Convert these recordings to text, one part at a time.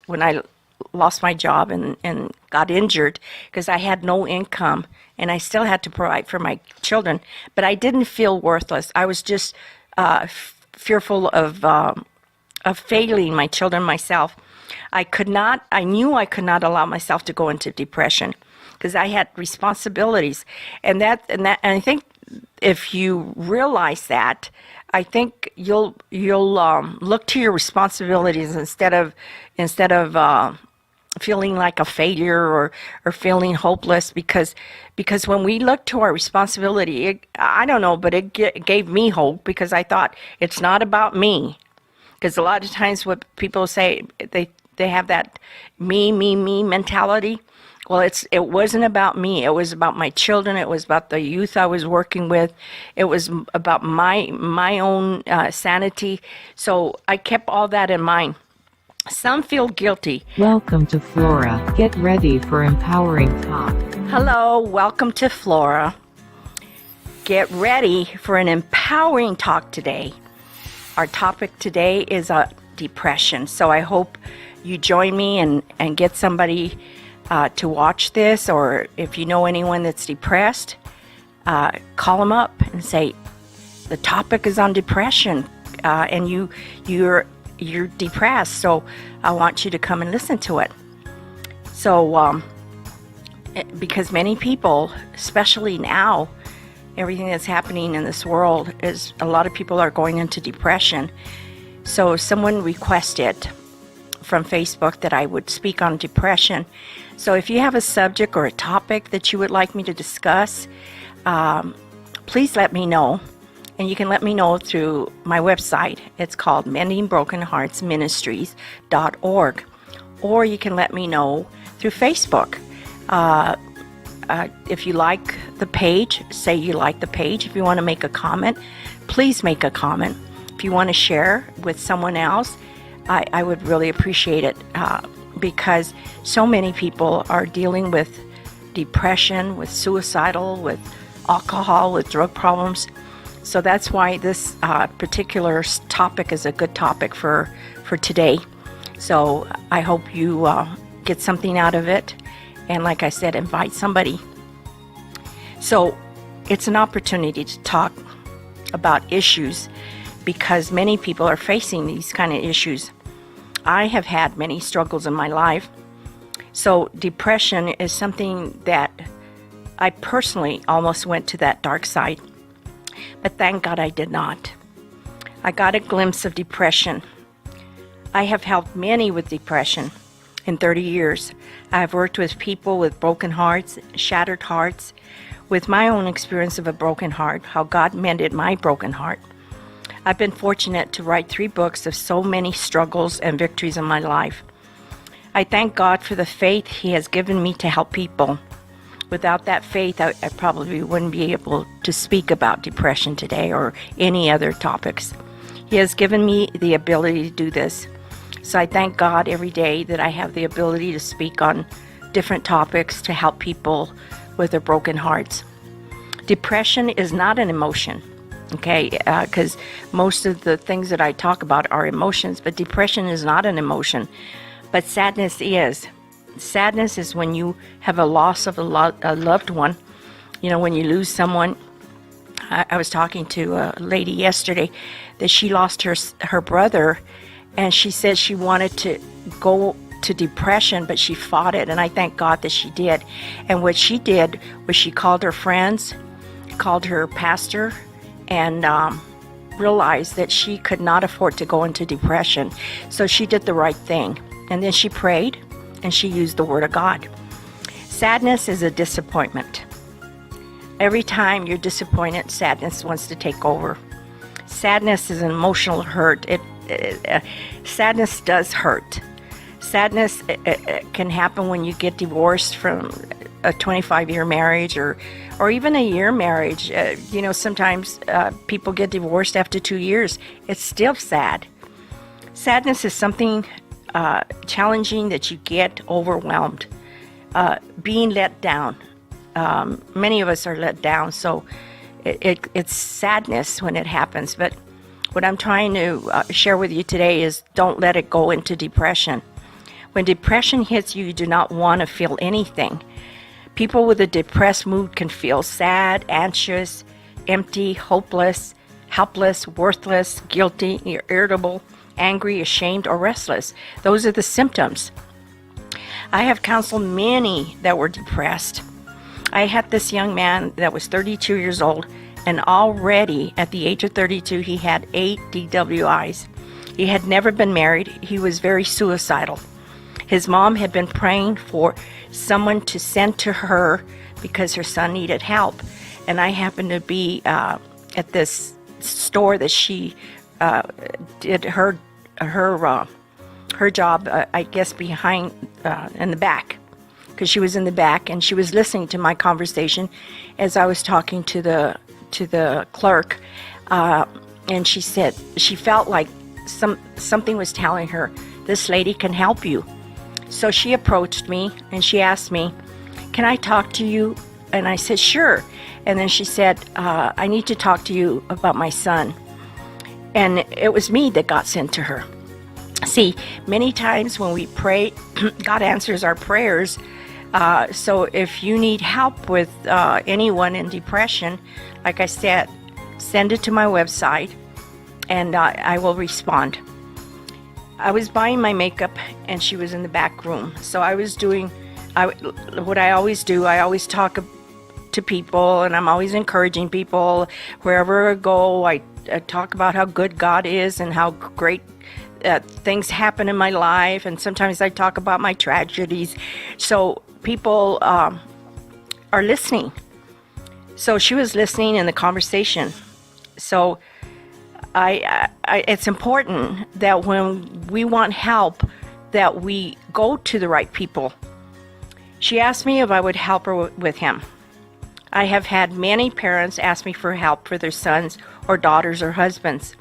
when I lost my job and got injured because I had no income and I still had to provide for my children, but I didn't feel worthless. I was just fearful of failing my children myself. I knew I could not allow myself to go into depression because I had responsibilities. And I think if you realize that, I think you'll look to your responsibilities instead of feeling like a failure or feeling hopeless because when we look to our responsibility, I don't know, but it gave me hope because I thought it's not about me. Because a lot of times what people say, they have that me mentality. Well, it wasn't about me. It was about my children. It was about the youth I was working with. It was about my own sanity. So I kept all that in mind. Some feel guilty. Welcome to Flora. Get ready for empowering talk. Hello, welcome to Flora. Get ready for an empowering talk today. Our topic today is depression. So I hope you join me and get somebody to watch this, or if you know anyone that's depressed, call them up and say, the topic is on depression, and you're depressed, so I want you to come and listen to it. So, because many people, especially now, everything that's happening in this world is a lot of people are going into depression. So someone requested from Facebook that I would speak on depression. So if you have a subject or a topic that you would like me to discuss, please let me know. And you can let me know through my website. It's called mendingbrokenheartsministries.org. Or you can let me know through Facebook. If you like the page, say you like the page. If you want to make a comment, please make a comment. If you want to share with someone else, I would really appreciate it because so many people are dealing with depression, with suicidal, with alcohol, with drug problems. So that's why this particular topic is a good topic for today. So I hope you get something out of it. And like I said, invite somebody. So it's an opportunity to talk about issues because many people are facing these kind of issues. I have had many struggles in my life. So depression is something that I personally almost went to that dark side. But thank God I did not. I got a glimpse of depression. I have helped many with depression. In 30 years, I've worked with people with broken hearts, shattered hearts, with my own experience of a broken heart, how God mended my broken heart. I've been fortunate to write 3 books of so many struggles and victories in my life. I thank God for the faith He has given me to help people. Without that faith, I probably wouldn't be able to speak about depression today or any other topics. He has given me the ability to do this. So I thank God every day that I have the ability to speak on different topics to help people with their broken hearts. Depression is not an emotion, okay? Because most of the things that I talk about are emotions, but depression is not an emotion. But sadness is. Sadness is when you have a loss of a loved one. You know, when you lose someone. I was talking to a lady yesterday that she lost her brother, and she said she wanted to go to depression, but she fought it, and I thank God that she did. And what she did was she called her friends, called her pastor, and realized that she could not afford to go into depression. So she did the right thing. And then she prayed, and she used the Word of God. Sadness is a disappointment. Every time you're disappointed, sadness wants to take over. Sadness is an emotional hurt. Sadness does hurt. Sadness can happen when you get divorced from a 25-year marriage or even a year marriage. Sometimes people get divorced after 2 years. It's still sad. Sadness is something challenging that you get overwhelmed. Being let down. Many of us are let down, so it's sadness when it happens. But what I'm trying to share with you today is don't let it go into depression. When depression hits you, you do not want to feel anything. People with a depressed mood can feel sad, anxious, empty, hopeless, helpless, worthless, guilty, irritable, angry, ashamed, or restless. Those are the symptoms. I have counseled many that were depressed. I had this young man that was 32 years old, and already at the age of 32, he had 8 DWIs. He had never been married. He was very suicidal. His mom had been praying for someone to send to her because her son needed help. And I happened to be at this store that she did her job, I guess, behind in the back, because she was in the back and she was listening to my conversation as I was talking to the clerk, and she said she felt like something was telling her, this lady can help you. So she approached me and she asked me, can I talk to you? And I said, sure. And then she said, I need to talk to you about my son. And it was me that got sent to her. See, many times when we pray, God answers our prayers. So if you need help with anyone in depression, like I said, send it to my website and I will respond. I was buying my makeup and she was in the back room. So I was doing what I always do. I always talk to people and I'm always encouraging people. Wherever I go, I talk about how good God is and how great things happen in my life. And sometimes I talk about my tragedies. So people are listening. So she was listening in the conversation. So it's important that when we want help, that we go to the right people. She asked me if I would help her with him. I have had many parents ask me for help for their sons or daughters or husbands.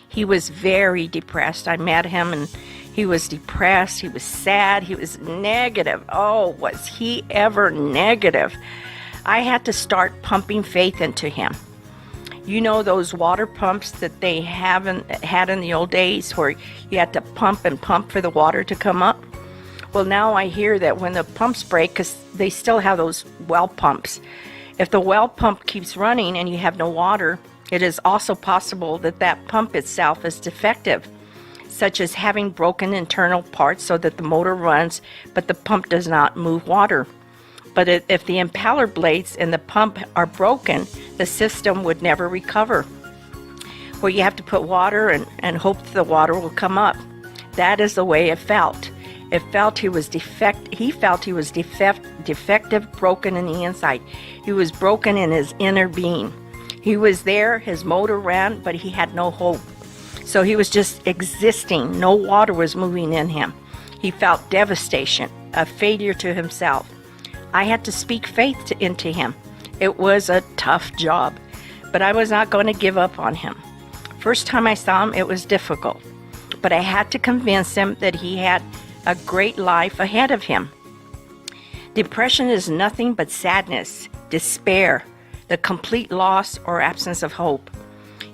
He was very depressed. I met him and he was depressed. He was sad. He was negative. Oh, was he ever negative? I had to start pumping faith into him. You know those water pumps that they had in the old days where you had to pump and pump for the water to come up? Well, now I hear that when the pumps break, because they still have those well pumps, if the well pump keeps running and you have no water, it is also possible that that pump itself is defective, such as having broken internal parts so that the motor runs, but the pump does not move water. But if the impeller blades in the pump are broken, the system would never recover. Where you have to put water and hope the water will come up. That is the way it felt. It felt he was defective, broken in the inside. He was broken in his inner being. He was there, his motor ran, but he had no hope. So he was just existing. No water was moving in him. He felt devastation, a failure to himself. I had to speak faith into him. It was a tough job, but I was not going to give up on him. First time I saw him, it was difficult, but I had to convince him that he had a great life ahead of him. Depression is nothing but sadness, despair, the complete loss or absence of hope.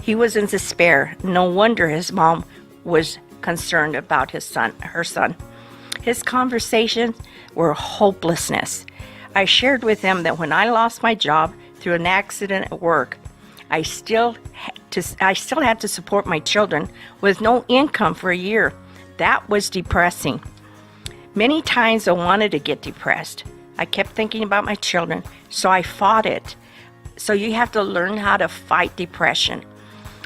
He was in despair. No wonder his mom was concerned about her son. His conversations were hopelessness. I shared with him that when I lost my job through an accident at work, I still had to support my children with no income for a year. That was depressing. Many times I wanted to get depressed. I kept thinking about my children, so I fought it. So you have to learn how to fight depression.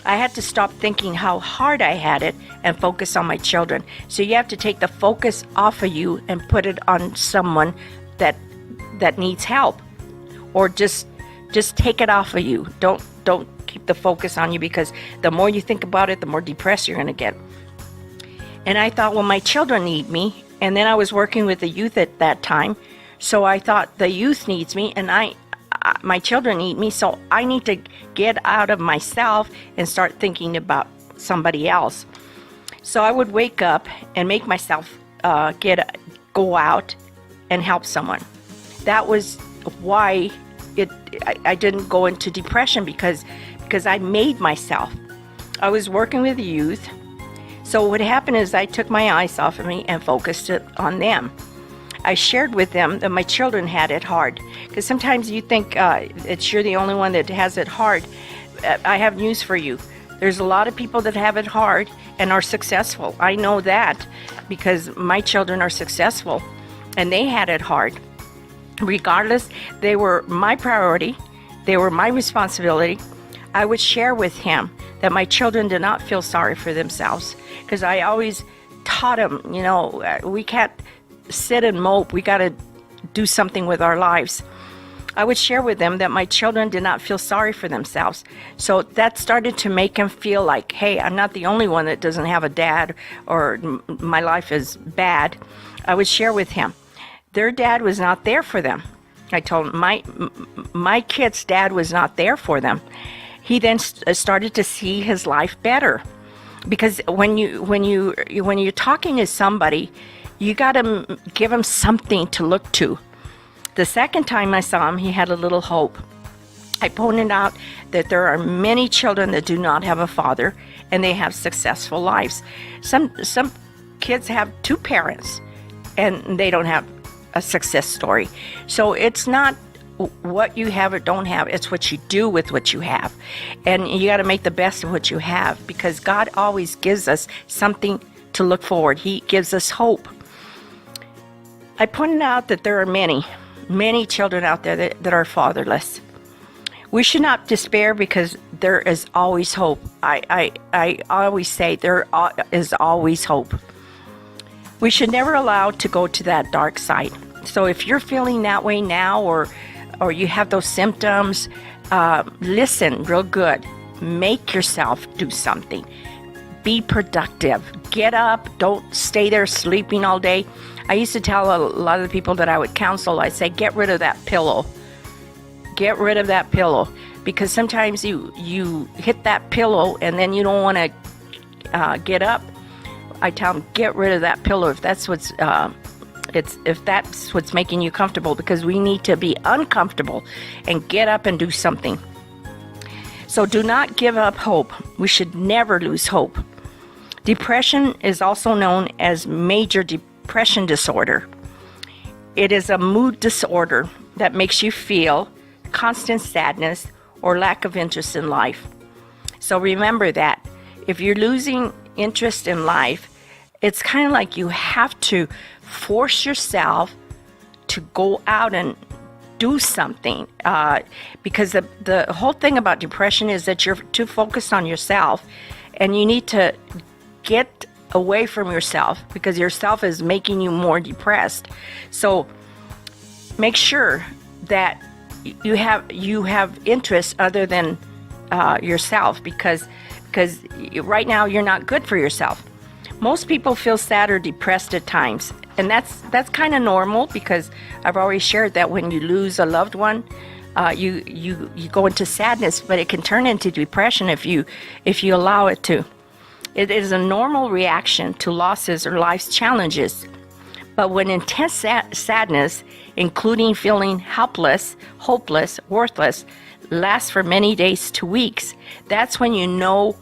I had to stop thinking how hard I had it and focus on my children. So you have to take the focus off of you and put it on someone that needs help, or just take it off of you. Don't keep the focus on you, because the more you think about it, the more depressed you're going to get. And I thought, well, my children need me. And then I was working with the youth at that time, so I thought the youth needs me, and my children need me, so I need to get out of myself and start thinking about somebody else. So I would wake up and make myself go out and help someone. That was why I didn't go into depression, because I made myself. I was working with youth, so So what happened is I took my eyes off of me and focused it on them. I shared with them that my children had it hard, because sometimes you think you're the only one that has it hard. I have news for you. There's a lot of people that have it hard and are successful. I know that because my children are successful and they had it hard. Regardless, they were my priority. They were my responsibility. I would share with him that my children did not feel sorry for themselves, because I always taught them, we can't sit and mope. We got to do something with our lives. I would share with them that my children did not feel sorry for themselves. So that started to make them feel like, hey, I'm not the only one that doesn't have a dad, or my life is bad. I would share with him. Their dad was not there for them. I told him my kid's dad was not there for them. He then started to see his life better, because when you're talking to somebody, you got to give him something to look to. The second time I saw him, he had a little hope. I pointed out that there are many children that do not have a father, and they have successful lives. Some kids have two parents, and they don't have a success story. So it's not what you have or don't have, it's what you do with what you have. And you got to make the best of what you have, because God always gives us something to look forward. He gives us hope. I pointed out that there are many children out there that are fatherless. We should not despair, because there is always hope. I always say there is always hope. We should never allow to go to that dark side. So if you're feeling that way now, or you have those symptoms, listen real good. Make yourself do something. Be productive. Get up. Don't stay there sleeping all day. I used to tell a lot of the people that I would counsel, I say, get rid of that pillow. Get rid of that pillow. Because sometimes you hit that pillow and then you don't want to get up. I tell them, get rid of that pillow if that's what's making you comfortable, because we need to be uncomfortable and get up and do something. So do not give up hope. We should never lose hope. Depression is also known as major depression disorder. It is a mood disorder that makes you feel constant sadness or lack of interest in life. So remember that if you're losing interest in life, it's kind of like you have to force yourself to go out and do something, because the whole thing about depression is that you're too focused on yourself, and you need to get away from yourself, because yourself is making you more depressed. So make sure that you have interests other than yourself, because right now you're not good for yourself. Most people feel sad or depressed at times, and that's kind of normal, because I've already shared that when you lose a loved one, you go into sadness, but it can turn into depression if you allow it to. It is a normal reaction to losses or life's challenges. But when intense sadness, including feeling helpless, hopeless, worthless, lasts for many days to weeks, that's when you know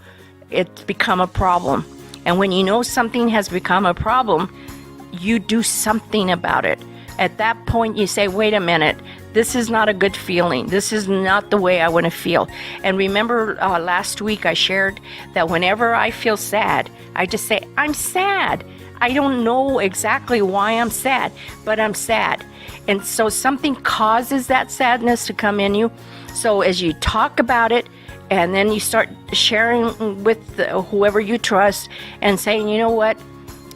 it's become a problem. And when you know something has become a problem, you do something about it. At that point, you say, wait a minute, this is not a good feeling. This is not the way I want to feel. And remember last week I shared that whenever I feel sad, I just say, I'm sad. I don't know exactly why I'm sad, but I'm sad. And so something causes that sadness to come in you. So as you talk about it, and then you start sharing with whoever you trust and saying, you know what,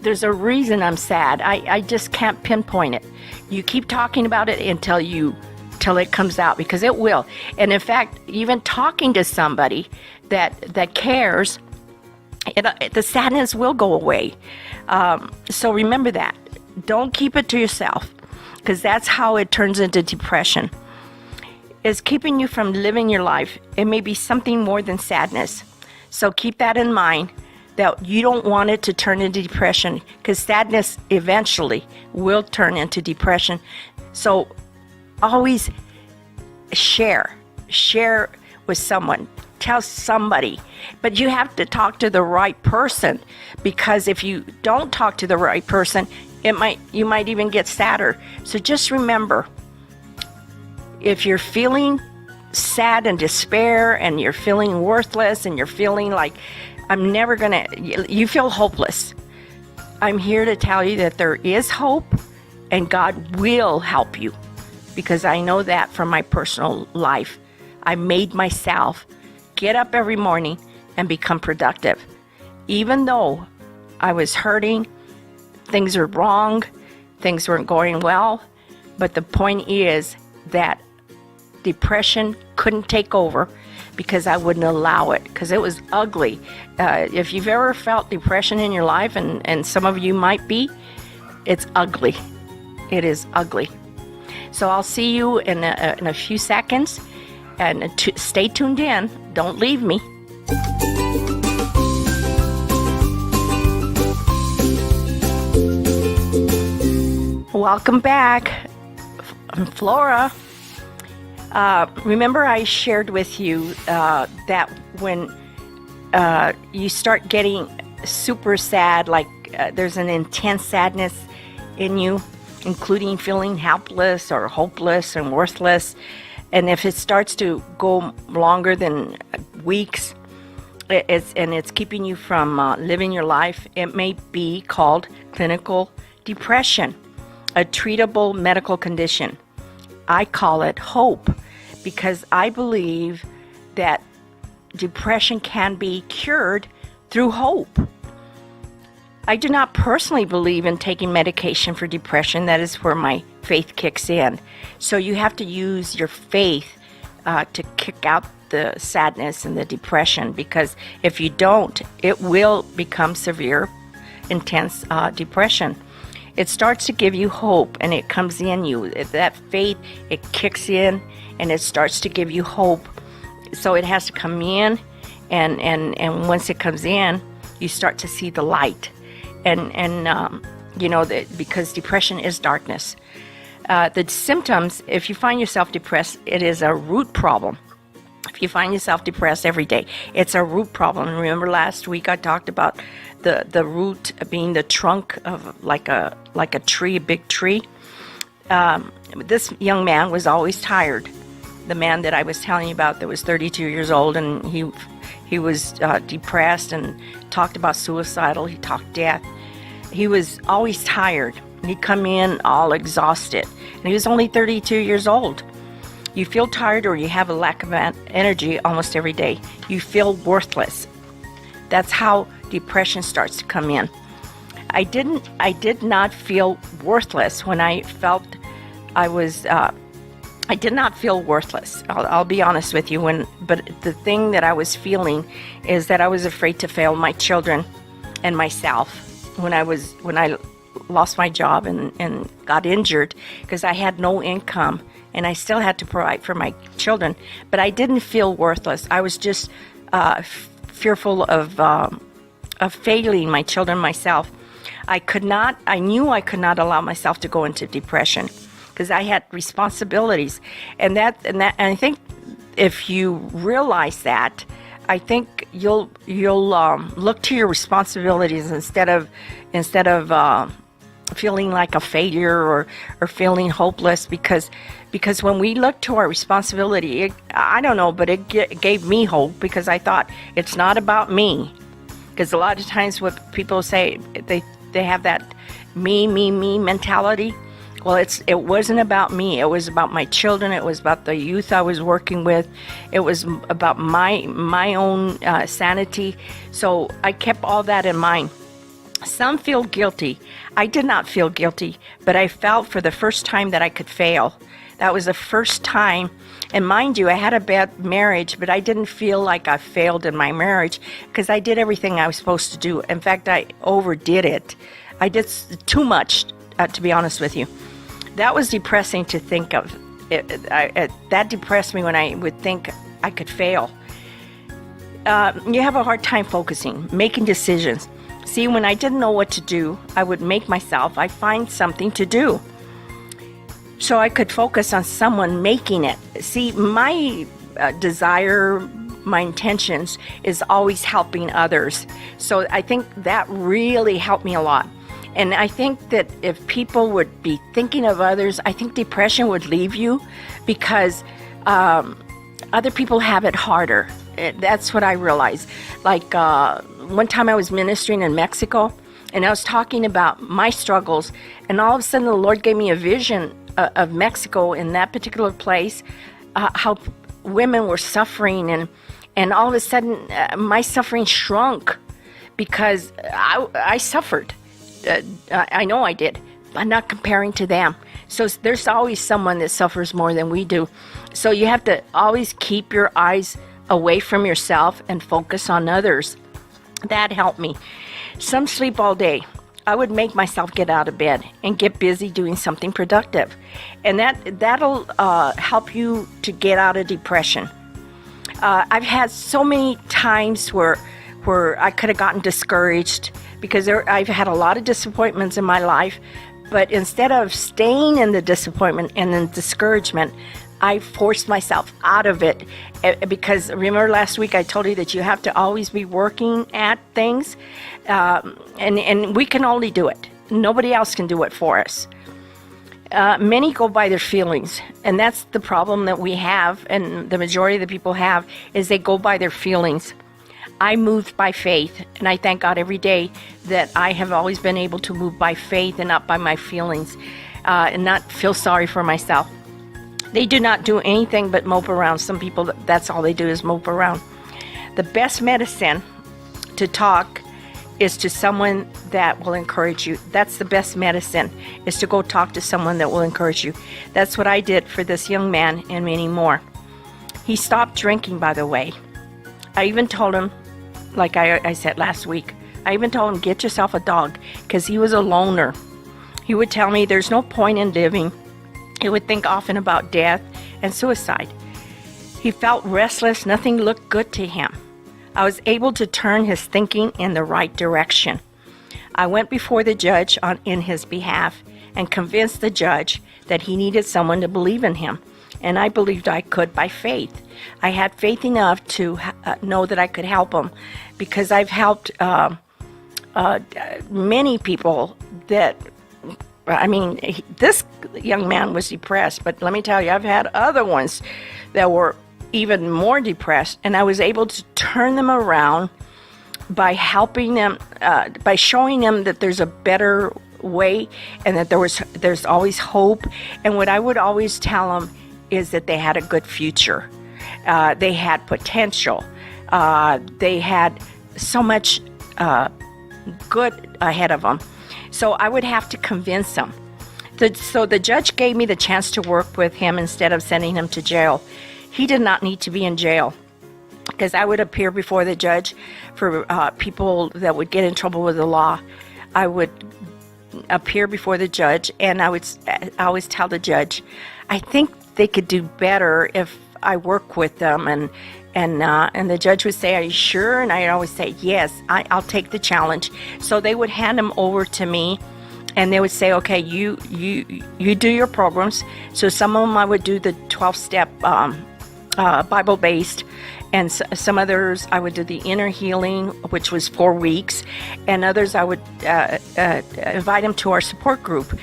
there's a reason I'm sad. I just can't pinpoint it. You keep talking about it till it comes out, because it will. And in fact, even talking to somebody that cares, the sadness will go away. So remember that. Don't keep it to yourself, because that's how it turns into depression. It's keeping you from living your life. It may be something more than sadness. So keep that in mind, that you don't want it to turn into depression, because sadness eventually will turn into depression. So always share with someone. Tell somebody. But you have to talk to the right person, because if you don't talk to the right person, you might even get sadder. So just remember, if you're feeling sad and despair, and you're feeling worthless, and you're feeling like you feel hopeless, I'm here to tell you that there is hope, and God will help you, because I know that from my personal life. I made myself get up every morning and become productive. Even though I was hurting, things were wrong, things weren't going well, but the point is that depression couldn't take over, because I wouldn't allow it, because it was ugly. If you've ever felt depression in your life, and some of you might be, it's ugly. It is ugly. So I'll see you in a few seconds, and stay tuned in. Don't leave me. Welcome back. I'm Flora. Remember I shared with you that when you start getting super sad, like there's an intense sadness in you, including feeling helpless or hopeless and worthless, and if it starts to go longer than weeks, it's keeping you from living your life, it may be called clinical depression, a treatable medical condition. I call it hope, because I believe that depression can be cured through hope. I do not personally believe in taking medication for depression. That is where my faith kicks in. So you have to use your faith to kick out the sadness and the depression, because if you don't, it will become severe, intense depression. It starts to give you hope, and it comes in you. That faith, it kicks in, and it starts to give you hope. So it has to come in, and once it comes in, you start to see the light. Because depression is darkness. The symptoms, if you find yourself depressed, it is a root problem. If you find yourself depressed every day, it's a root problem. Remember last week I talked about the root being the trunk of like a tree, a big tree. This young man was always tired. The man that I was telling you about that was 32 years old, and he was depressed and talked about suicidal. He talked death. He was always tired. He'd come in all exhausted, and he was only 32 years old. You feel tired, or you have a lack of energy almost every day. You feel worthless. That's how depression starts to come in. I did not feel worthless when I felt I did not feel worthless. I'll be honest with you. But the thing that I was feeling is that I was afraid to fail my children and myself when I lost my job and got injured, because I had no income and I still had to provide for my children. But I didn't feel worthless. I was just fearful of failing my children, myself. I knew I could not allow myself to go into depression, because I had responsibilities, and I think if you realize that, I think you'll look to your responsibilities instead of feeling like a failure or feeling hopeless, because when we look to our responsibility, I don't know, but it gave me hope, because I thought it's not about me. Because a lot of times what people say, they have that me mentality. Well, it wasn't about me. It was about my children. It was about the youth I was working with. It was about my own sanity. So I kept all that in mind. Some feel guilty. I did not feel guilty, but I felt for the first time that I could fail. That was the first time. And mind you, I had a bad marriage, but I didn't feel like I failed in my marriage, because I did everything I was supposed to do. In fact, I overdid it. I did too much, to be honest with you. That was depressing to think of. That depressed me when I would think I could fail. You have a hard time focusing, making decisions. See, when I didn't know what to do, I would I find something to do, so I could focus on someone making it. See, my desire, my intentions is always helping others. So I think that really helped me a lot. And I think that if people would be thinking of others, I think depression would leave you, because other people have it harder. That's what I realized. Like one time I was ministering in Mexico, and I was talking about my struggles, and all of a sudden the Lord gave me a vision of Mexico in that particular place, how women were suffering, and all of a sudden my suffering shrunk because I suffered. I know I did. I'm not comparing to them. So there's always someone that suffers more than we do. So you have to always keep your eyes away from yourself and focus on others. That helped me. Some sleep all day. I would make myself get out of bed and get busy doing something productive. And that'll help you to get out of depression. I've had so many times where I could have gotten discouraged because I've had a lot of disappointments in my life, but instead of staying in the disappointment and in discouragement, I forced myself out of it, because remember last week I told you that you have to always be working at things, and we can only do it. Nobody else can do it for us. Many go by their feelings, and that's the problem that we have, and the majority of the people have, is they go by their feelings. I moved by faith, and I thank God every day that I have always been able to move by faith and not by my feelings, and not feel sorry for myself. They do not do anything but mope around. Some people, that's all they do is mope around. The best medicine to talk is to someone that will encourage you. That's the best medicine, is to go talk to someone that will encourage you. That's what I did for this young man and many more. He stopped drinking, by the way. I even told him, like I said last week, I even told him, get yourself a dog, because he was a loner. He would tell me there's no point in living. He would think often about death and suicide. He felt restless. Nothing looked good to him. I was able to turn his thinking in the right direction. I went before the judge in his behalf and convinced the judge that he needed someone to believe in him. And I believed I could by faith. I had faith enough to know that I could help him, because I've helped many people that, this young man was depressed, but let me tell you, I've had other ones that were even more depressed, and I was able to turn them around by helping them, by showing them that there's a better way, and that there's always hope. And what I would always tell them is that they had a good future. They had potential. They had so much good ahead of them. So I would have to convince them. So the judge gave me the chance to work with him instead of sending him to jail. He did not need to be in jail, because I would appear before the judge for people that would get in trouble with the law. I would appear before the judge, and I always tell the judge, I think they could do better if I work with them, and the judge would say, are you sure? And I'd always say, yes, I'll take the challenge. So they would hand them over to me, and they would say, okay, you do your programs. So some of them I would do the 12-step Bible-based, and some others I would do the inner healing, which was 4 weeks, and others I would invite him to our support group.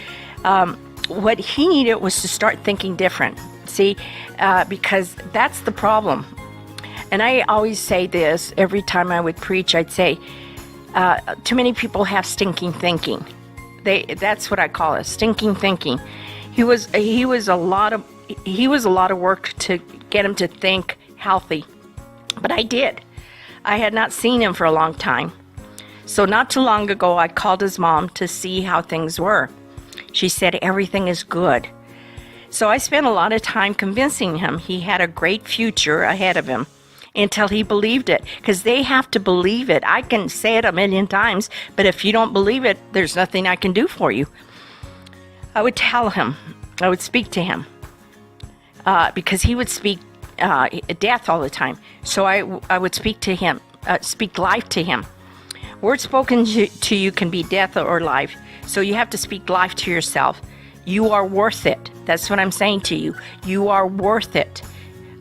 What he needed was to start thinking different, see, because that's the problem. And I always say this every time I would preach. I'd say, too many people have stinking thinking. That's what I call it, stinking thinking. He was a lot of work to get him to think healthy, but I did. I had not seen him for a long time. So not too long ago, I called his mom to see how things were. She said everything is good. So I spent a lot of time convincing him he had a great future ahead of him, until he believed it, because they have to believe it. I can say it a million times, but if you don't believe it, there's nothing I can do for you. I would tell him, I would speak to him, because he would speak death all the time. So I would speak to him, speak life to him. Words spoken to you can be death or life. So you have to speak life to yourself. You are worth it. That's what I'm saying to you. You are worth it.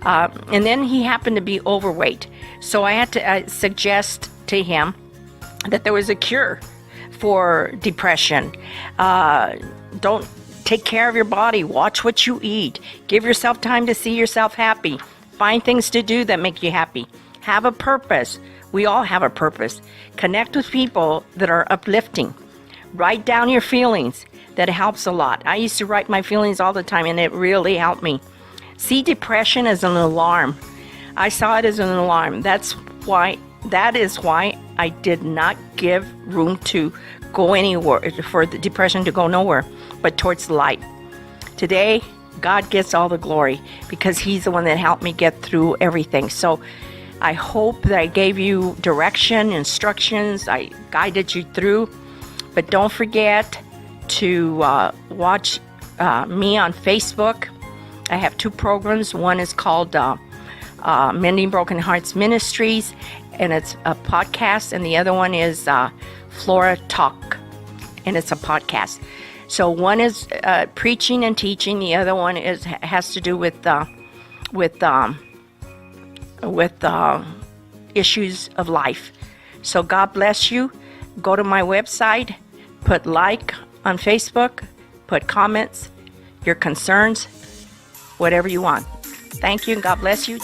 And then he happened to be overweight. So I had to suggest to him that there was a cure for depression. Don't take care of your body. Watch what you eat. Give yourself time to see yourself happy. Find things to do that make you happy. Have a purpose. We all have a purpose. Connect with people that are uplifting. Write down your feelings. That helps a lot. I used to write my feelings all the time, and it really helped me. See depression as an alarm. I saw it as an alarm. That is why I did not give room to go anywhere, for the depression to go nowhere, but towards the light. Today, God gets all the glory because He's the one that helped me get through everything. So I hope that I gave you direction, instructions, I guided you through. But don't forget to watch me on Facebook. I have 2 programs. One is called Mending Broken Hearts Ministries, and it's a podcast, and the other one is Flora Talk, and it's a podcast. So one is preaching and teaching. The other one has to do with issues of life. So God bless you. Go to my website, put like on Facebook, put comments, your concerns, whatever you want. Thank you, and God bless you.